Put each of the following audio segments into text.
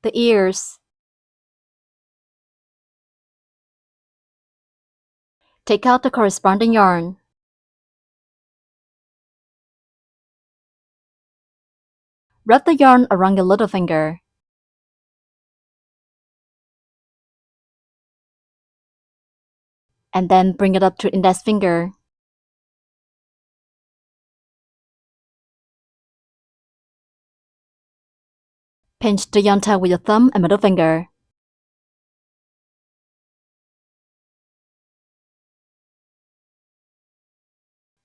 The ears. Take out the corresponding yarn. Wrap the yarn around your little finger. And then bring it up to index finger. Pinch the yarn tail with your thumb and middle finger.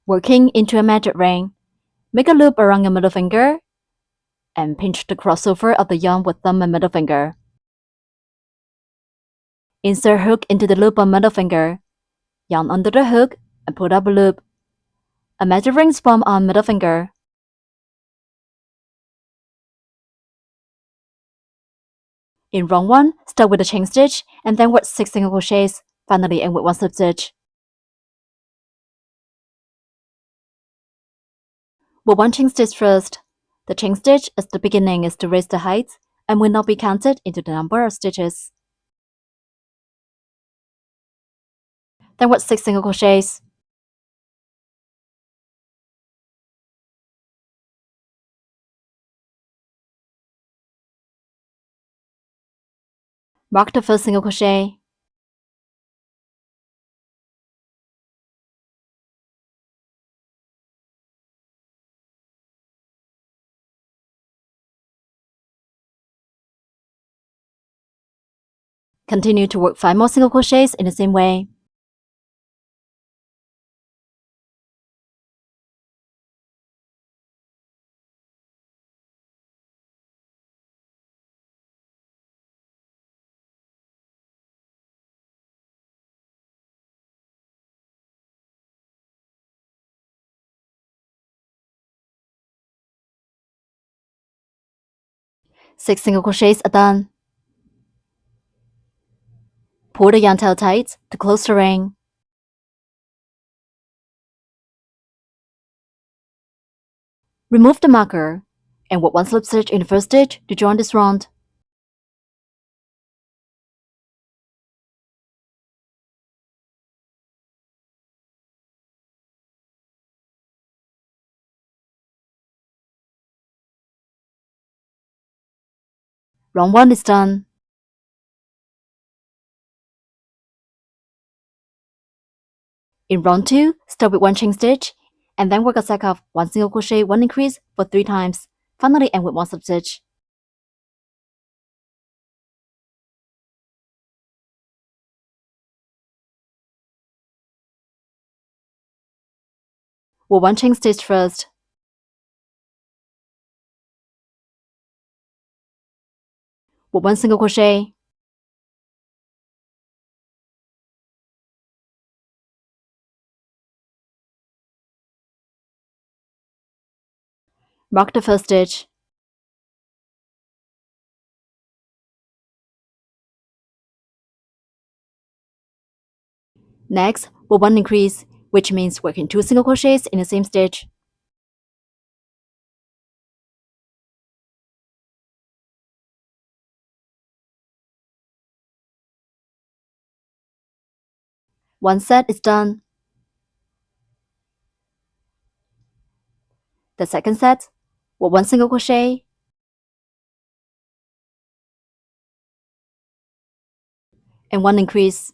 Working into a magic ring, make a loop around your middle finger and pinch the crossover of the yarn with thumb and middle finger. Insert hook into the loop on middle finger, yarn under the hook and pull up a loop. A magic ring forms on middle finger. In round 1, start with a chain stitch and then work 6 single crochets, finally end with 1 slip stitch. Work 1 chain stitch first. The chain stitch at the beginning is to raise the height and will not be counted into the number of stitches. Then work 6 single crochets. Mark the first single crochet. Continue to work 5 more single crochets in the same way. Six single crochets are done. Pull the yarn tail tight to close the ring. Remove the marker and work 1 slip stitch in the first stitch to join this round. Round 1 is done. In round 2, start with 1 chain stitch and then work a cycle of 1 single crochet, 1 increase for 3 times, finally end with 1 slip stitch. Work 1 chain stitch first. Work 1 single crochet. Mark the first stitch. Next, work 1 increase, which means working 2 single crochets in the same stitch. One set is done. The second set, work 1 single crochet and 1 increase.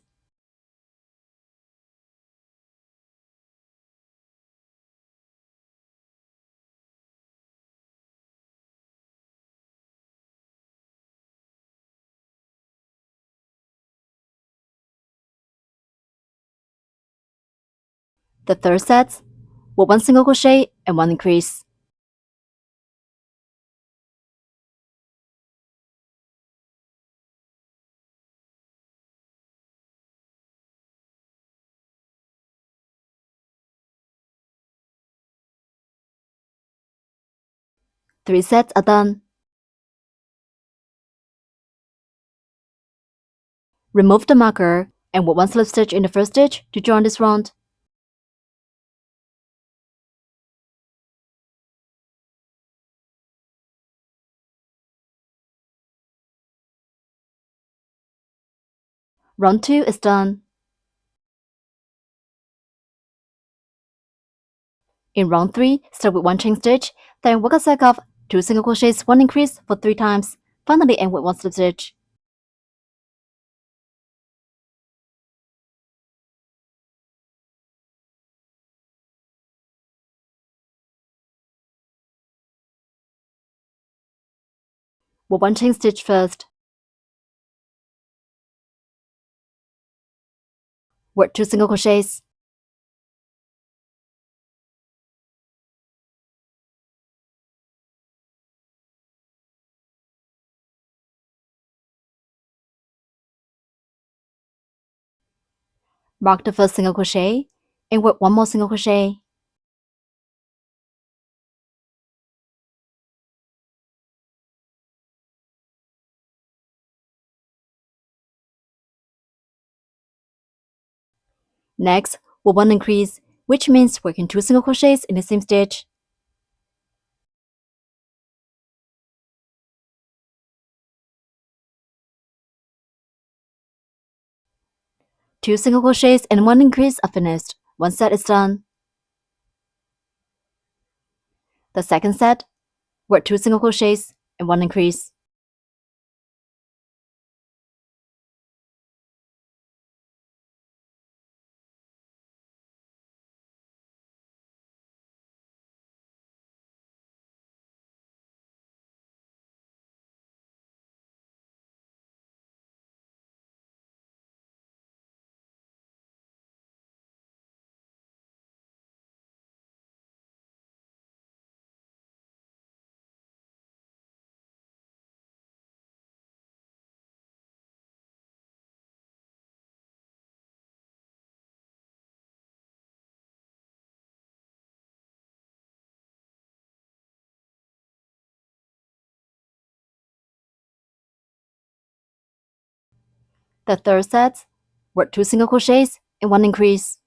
The third set, work 1 single crochet and 1 increase. Three sets are done. Remove the marker and work 1 slip stitch in the first stitch to join this round. Round 2 is done. In round 3, start with 1 chain stitch, then work a cycle of 2 single crochets, 1 increase for 3 times. Finally end with 1 slip stitch. With 1 chain stitch first. Work 2 single crochets. Mark the first single crochet and work 1 more single crochet. Next, with 1 increase, which means working 2 single crochets in the same stitch. Two single crochets and 1 increase are finished. One set is done. The second set, work 2 single crochets and 1 increase. The third set, work 2 single crochets and 1 increase.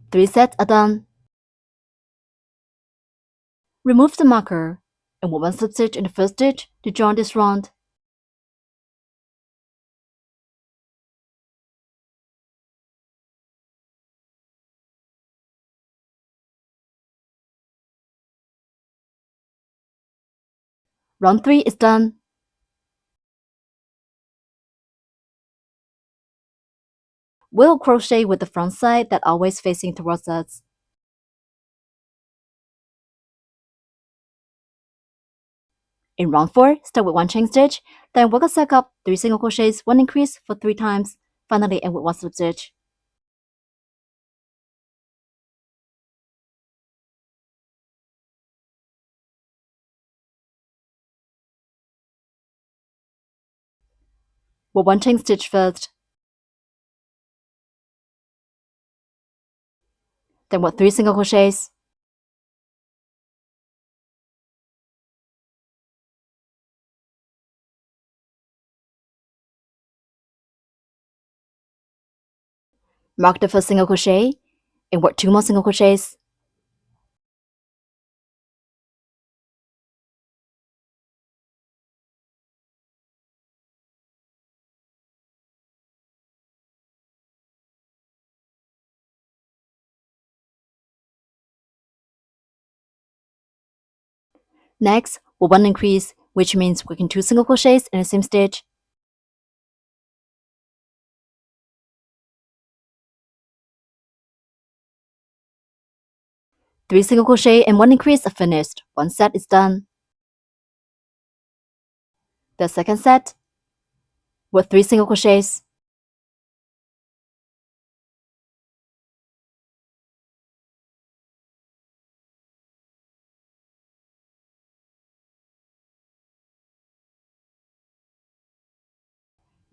Three sets are done. Remove the marker and work 1 slip stitch in the first stitch to join this round. Round 3 is done. We'll crochet with the front side that always facing towards us. In round 4, start with 1 chain stitch, then work a cycle of 3 single crochets, 1 increase for 3 times. Finally end with 1 slip stitch. With 1 chain stitch first. Then work 3 single crochets. Mark the first single crochet and work 2 more single crochets. Next, with 1 increase, which means working 2 single crochets in the same stitch. Three single crochet and 1 increase are finished. One set is done. The second set, work 3 single crochets.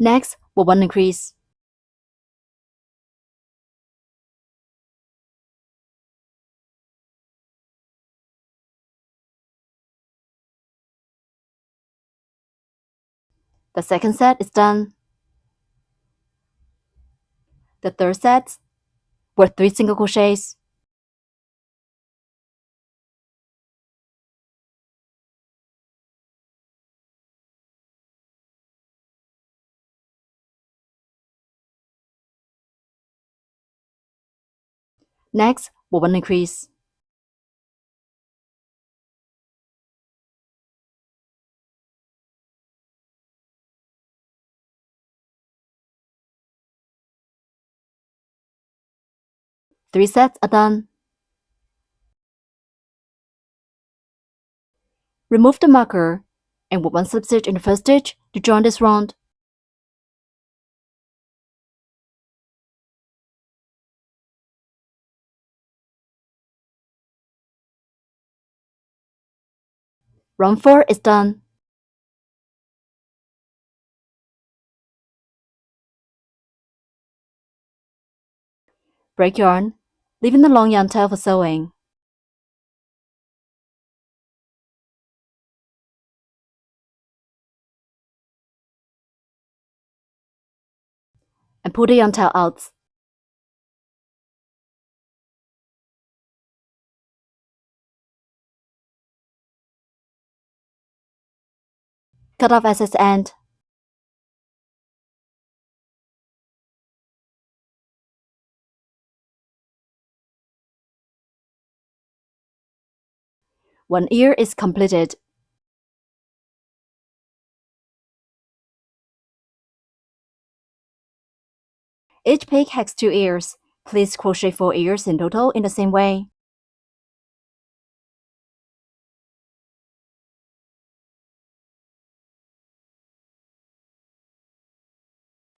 Next, with 1 increase. The second set is done. The third set were 3 single crochets. Next, we'll one increase. Three sets are done. Remove the marker and put one slip stitch in the first stitch to join this round. Round 4 is done. Break yarn, leaving the long yarn tail for sewing. And pull the yarn tail out. Cut off excess end. One ear is completed. Each pig has 2 ears. Please crochet 4 ears in total in the same way.